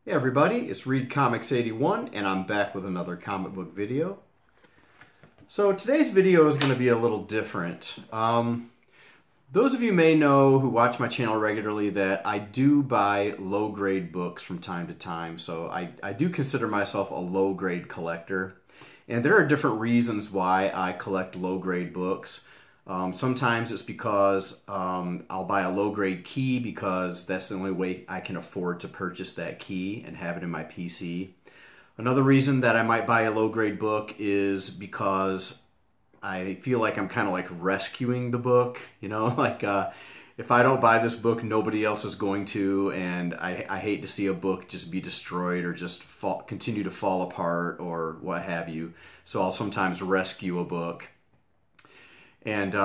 Hey everybody, it's Read Comics 81 and I'm back with another comic book video. So today's video is going to be a little different. Those of you may know who watch my channel regularly that I do buy low-grade books from time to time. So I do consider myself a low-grade collector. And there are different reasons why I collect low-grade books. Sometimes it's because I'll buy a low-grade key because that's the only way I can afford to purchase that key and have it in my PC. Another reason that I might buy a low-grade book is because I feel like I'm kind of like rescuing the book, you know, like if I don't buy this book, nobody else is going to, and I hate to see a book just be destroyed or just continue to fall apart or what have you. So I'll sometimes rescue a book. And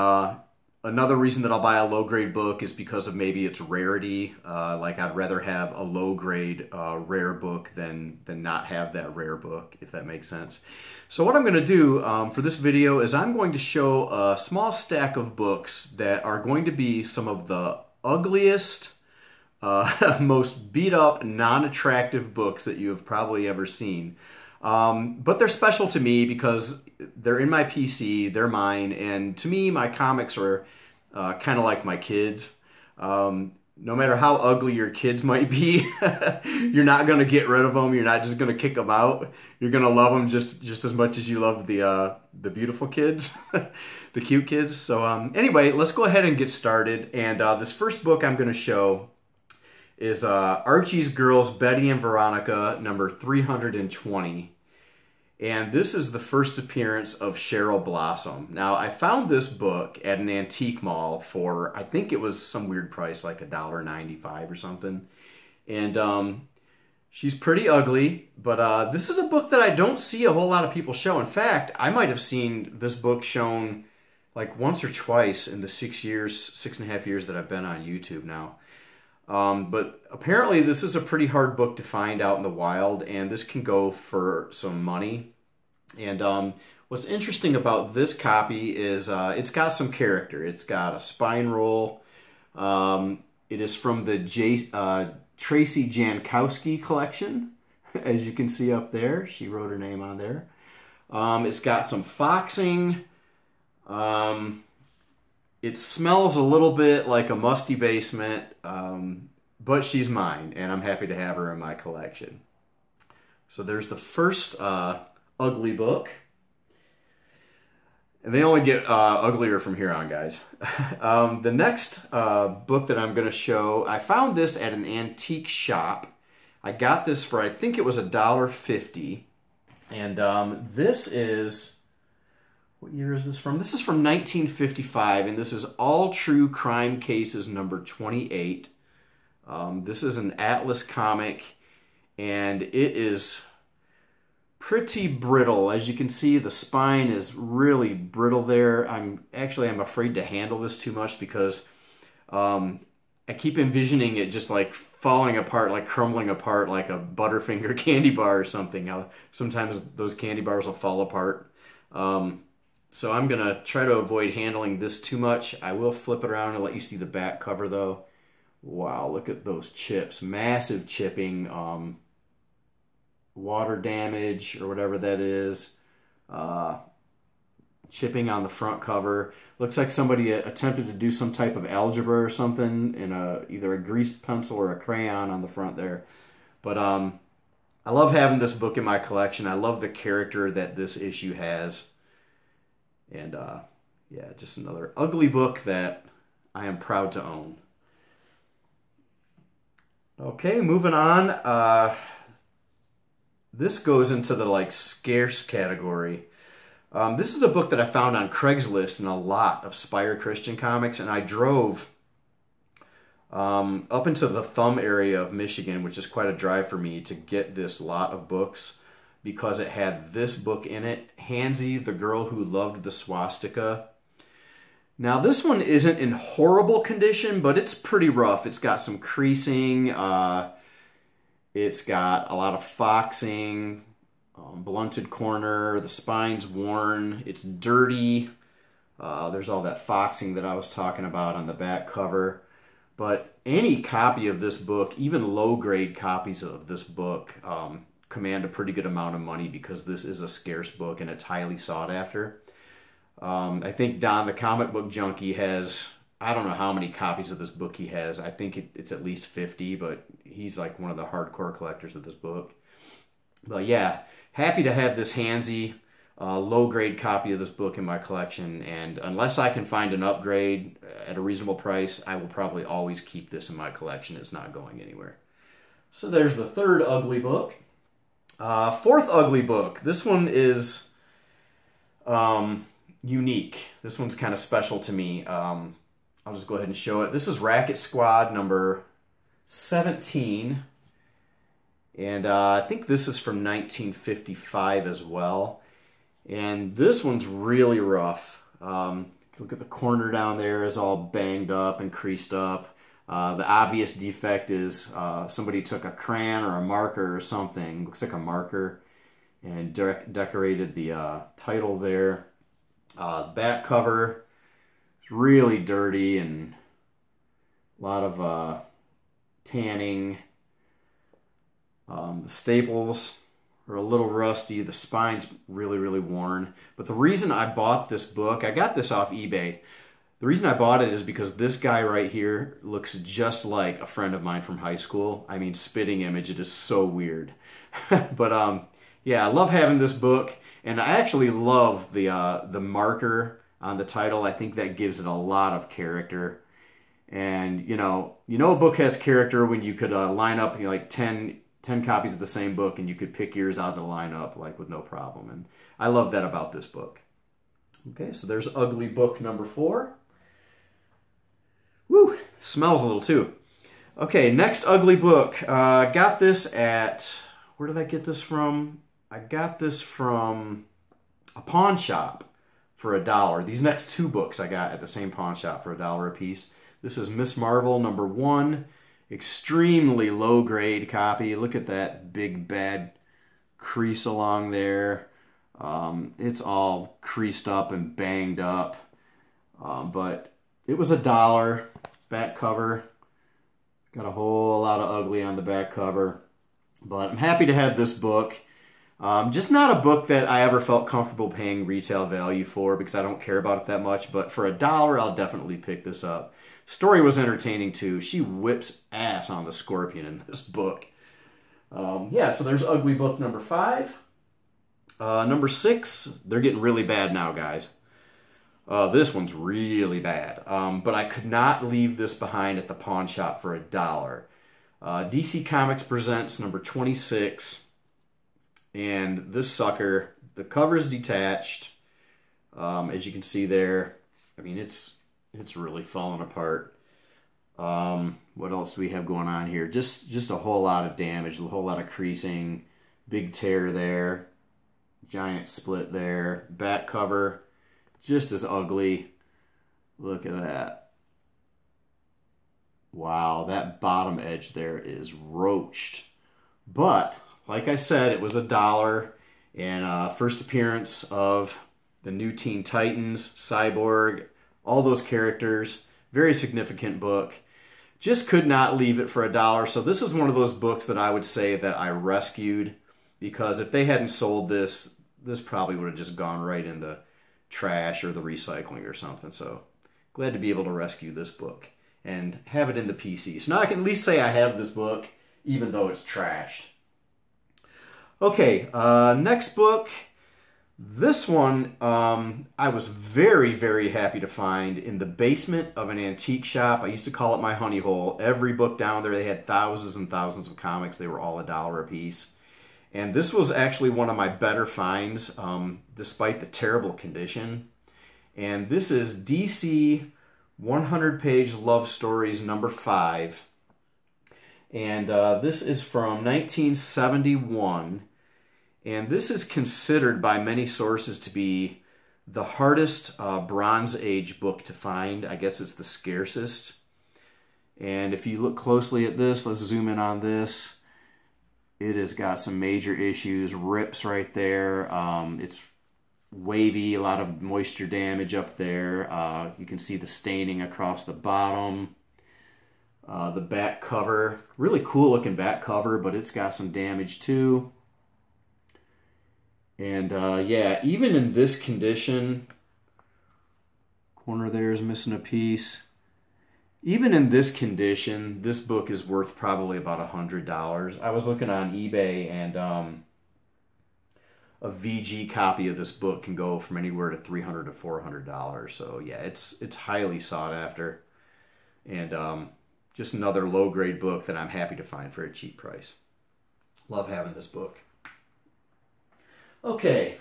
another reason that I'll buy a low-grade book is because of maybe its rarity. Like I'd rather have a low-grade rare book than not have that rare book, if that makes sense. So what I'm going to do for this video is I'm going to show a small stack of books that are going to be some of the ugliest, most beat-up, non-attractive books that you have probably ever seen. But they're special to me because they're in my PC, they're mine, and to me, my comics are kind of like my kids. No matter how ugly your kids might be, you're not going to get rid of them. You're not just going to kick them out. You're going to love them just as much as you love the beautiful kids, the cute kids. So anyway, let's go ahead and get started. And this first book I'm going to show is Archies Girls, Betty and Veronica, number 320. And this is the first appearance of Cheryl Blossom. Now, I found this book at an antique mall for, I think it was some weird price, like $1.95 or something. And she's pretty ugly, but this is a book that I don't see a whole lot of people show. In fact, I might have seen this book shown like once or twice in the 6.5 years that I've been on YouTube now. But apparently this is a pretty hard book to find out in the wild, and this can go for some money. And what's interesting about this copy is it's got some character. It's got a spine roll. It is from the Tracy Jankowski collection, as you can see up there. She wrote her name on there. It's got some foxing. It smells a little bit like a musty basement, but she's mine, and I'm happy to have her in my collection. So there's the first ugly book. And they only get uglier from here on, guys. The next book that I'm going to show, I found this at an antique shop. I got this for, I think it was $1.50. And this is... What year is this from? This is from 1955, and this is All True Crime Cases number 28. This is an Atlas comic, and it is pretty brittle. As you can see, the spine is really brittle there. I'm afraid to handle this too much because I keep envisioning it just like falling apart, like crumbling apart like a Butterfinger candy bar or something. How sometimes those candy bars will fall apart. So I'm going to try to avoid handling this too much. I will flip it around and let you see the back cover, though. Wow, look at those chips. Massive chipping, water damage, or whatever that is. Chipping on the front cover. Looks like somebody attempted to do some type of algebra or something in either a greased pencil or a crayon on the front there. But I love having this book in my collection. I love the character that this issue has. And, yeah, just another ugly book that I am proud to own. Okay, moving on. This goes into the, like, scarce category. This is a book that I found on Craigslist in a lot of Spire Christian comics, and I drove up into the Thumb area of Michigan, which is quite a drive for me, to get this lot of books, because it had this book in it, Hansy, the Girl Who Loved the Swastika. Now, this one isn't in horrible condition, but it's pretty rough. It's got some creasing. It's got a lot of foxing, blunted corner. The spine's worn. It's dirty. There's all that foxing that I was talking about on the back cover. But any copy of this book, even low-grade copies of this book, command a pretty good amount of money because this is a scarce book and it's highly sought after. I think Don, the comic book junkie, has, I don't know how many copies of this book he has. I think it's at least 50, but he's like one of the hardcore collectors of this book. But yeah, happy to have this handsy, low-grade copy of this book in my collection, and unless I can find an upgrade at a reasonable price, I will probably always keep this in my collection. It's not going anywhere. So there's the third ugly book. Fourth ugly book. This one is unique. This one's kind of special to me. I'll just go ahead and show it. This is Racket Squad number 17. And I think this is from 1955 as well. And this one's really rough. Look at the corner down there is all banged up and creased up. The obvious defect is somebody took a crayon or a marker or something, looks like a marker, and decorated the title there. The back cover is really dirty and a lot of tanning. The staples are a little rusty. The spine's really, really worn. But the reason I bought this book, I got this off eBay. The reason I bought it is because this guy right here looks just like a friend of mine from high school. I mean, spitting image, it is so weird. But yeah, I love having this book, and I actually love the marker on the title. I think that gives it a lot of character. And you know a book has character when you could line up like 10 copies of the same book and you could pick yours out of the lineup like with no problem. And I love that about this book. Okay, so there's ugly book number 4. Woo, smells a little too. Okay, next ugly book. Got this at, where did I get this from? I got this from a pawn shop for $1. These next 2 books I got at the same pawn shop for $1 a piece. This is Miss Marvel number 1. Extremely low grade copy. Look at that big bad crease along there. It's all creased up and banged up. But it was $1. Back cover. Got a whole lot of ugly on the back cover. But I'm happy to have this book. Just not a book that I ever felt comfortable paying retail value for because I don't care about it that much. But for $1, I'll definitely pick this up. Story was entertaining too. She whips ass on the Scorpion in this book. Yeah, so there's ugly book number 5. Number 6, they're getting really bad now, guys. This one's really bad. But I could not leave this behind at the pawn shop for $1. DC Comics presents number 26. And this sucker, the cover is detached. As you can see there. I mean, it's really falling apart. What else do we have going on here? Just a whole lot of damage, a whole lot of creasing, big tear there, giant split there. Back cover, just as ugly. Look at that. Wow, that bottom edge there is roached. But, like I said, it was $1, and first appearance of the new Teen Titans, Cyborg, all those characters. Very significant book. Just could not leave it for $1. So this is one of those books that I would say that I rescued, because if they hadn't sold this, this probably would have just gone right in the trash or the recycling or something. So glad to be able to rescue this book and have it in the PC. So now I can at least say I have this book, even though it's trashed. Okay, next book. This one, I was very, very happy to find in the basement of an antique shop. I used to call it my honey hole. Every book down there, they had thousands and thousands of comics. They were all $1 a piece. And this was actually one of my better finds, despite the terrible condition. And this is DC 100-page Love Stories number 5. And this is from 1971. And this is considered by many sources to be the hardest Bronze Age book to find. I guess it's the scarcest. And if you look closely at this, let's zoom in on this. It has got some major issues, rips right there. It's wavy, a lot of moisture damage up there. You can see the staining across the bottom. The back cover, really cool looking back cover, but it's got some damage too. And yeah, even in this condition, corner there is missing a piece. Even in this condition, this book is worth probably about $100. I was looking on eBay, and a VG copy of this book can go from anywhere to $300 to $400. So yeah, it's highly sought after, and just another low-grade book that I'm happy to find for a cheap price. Love having this book. Okay,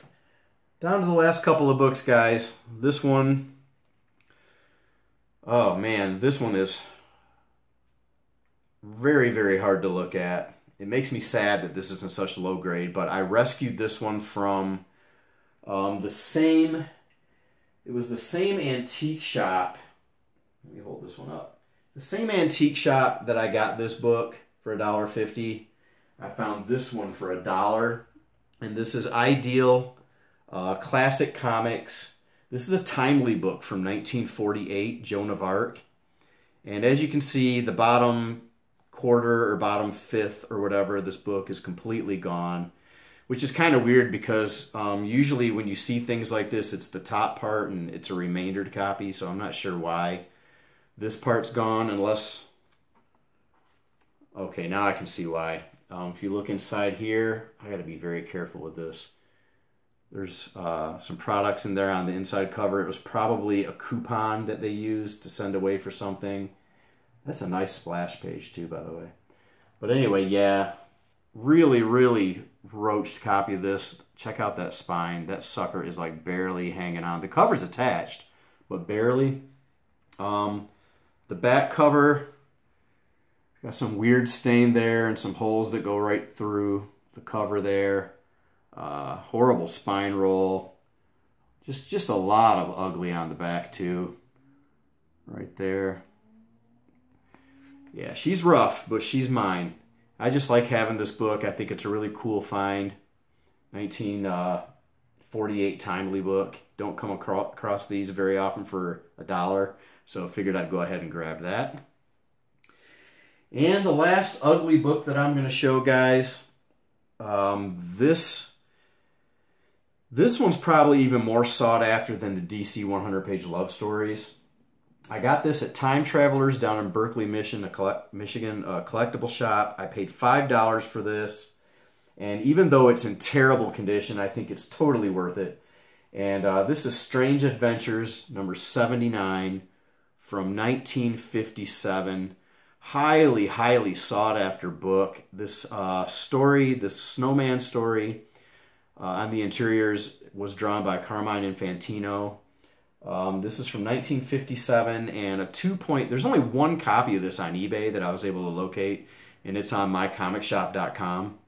down to the last couple of books, guys. This one, oh man, this one is very, very hard to look at. It makes me sad that this isn't such low grade, but I rescued this one from it was the same antique shop. Let me hold this one up. The same antique shop that I got this book for $1.50. I found this one for $1. And this is Ideal Classic Comics. This is a timely book from 1948, Joan of Arc. And as you can see, the bottom quarter or bottom fifth or whatever of this book is completely gone, which is kind of weird because usually when you see things like this, it's the top part and it's a remaindered copy. So I'm not sure why this part's gone unless... Okay, now I can see why. If you look inside here, I got to be very careful with this. There's some products in there on the inside cover. It was probably a coupon that they used to send away for something. That's a nice splash page too, by the way. But anyway, yeah, really, really roached copy of this. Check out that spine. That sucker is like barely hanging on. The cover's attached, but barely. The back cover... Got some weird stain there and some holes that go right through the cover there. Horrible spine roll. Just a lot of ugly on the back too. Right there. Yeah, she's rough, but she's mine. I just like having this book. I think it's a really cool find. 1948 timely book. Don't come across these very often for $1. So I figured I'd go ahead and grab that. And the last ugly book that I'm going to show, guys, this one's probably even more sought after than the DC 100-page love stories. I got this at Time Travelers down in Berkeley, Michigan, a collectible shop. I paid $5 for this, and even though it's in terrible condition, I think it's totally worth it. And this is Strange Adventures number 79 from 1957. Highly, highly sought after book. This story, this snowman story on the interiors was drawn by Carmine Infantino. This is from 1957 and there's only one copy of this on eBay that I was able to locate, and it's on mycomicshop.com.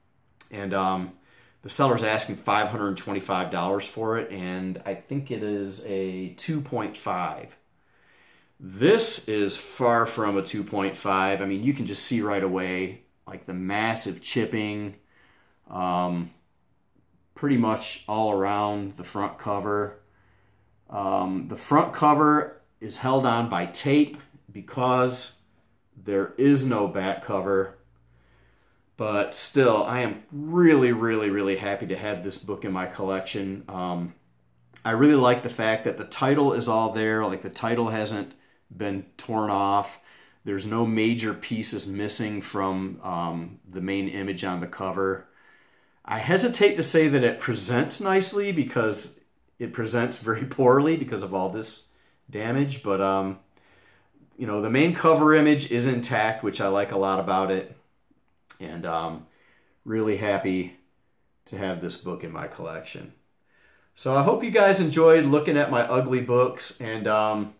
And the seller's asking $525 for it, and I think it is a 2.5. This is far from a 2.5. I mean, you can just see right away, like the massive chipping, pretty much all around the front cover. The front cover is held on by tape because there is no back cover. But still, I am really, really, really happy to have this book in my collection. I really like the fact that the title is all there. Like, the title hasn't been torn off. There's no major pieces missing from the main image on the cover. I hesitate to say that it presents nicely because it presents very poorly because of all this damage, but you know, the main cover image is intact, which I like a lot about it, and really happy to have this book in my collection. So I hope you guys enjoyed looking at my ugly books, and I'm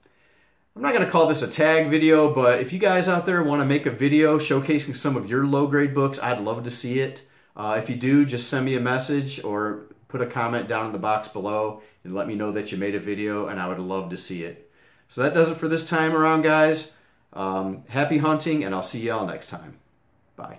not going to call this a tag video, but if you guys out there want to make a video showcasing some of your low-grade books, I'd love to see it. If you do, just send me a message or put a comment down in the box below and let me know that you made a video, and I would love to see it. So that does it for this time around, guys. Happy hunting, and I'll see y'all next time. Bye.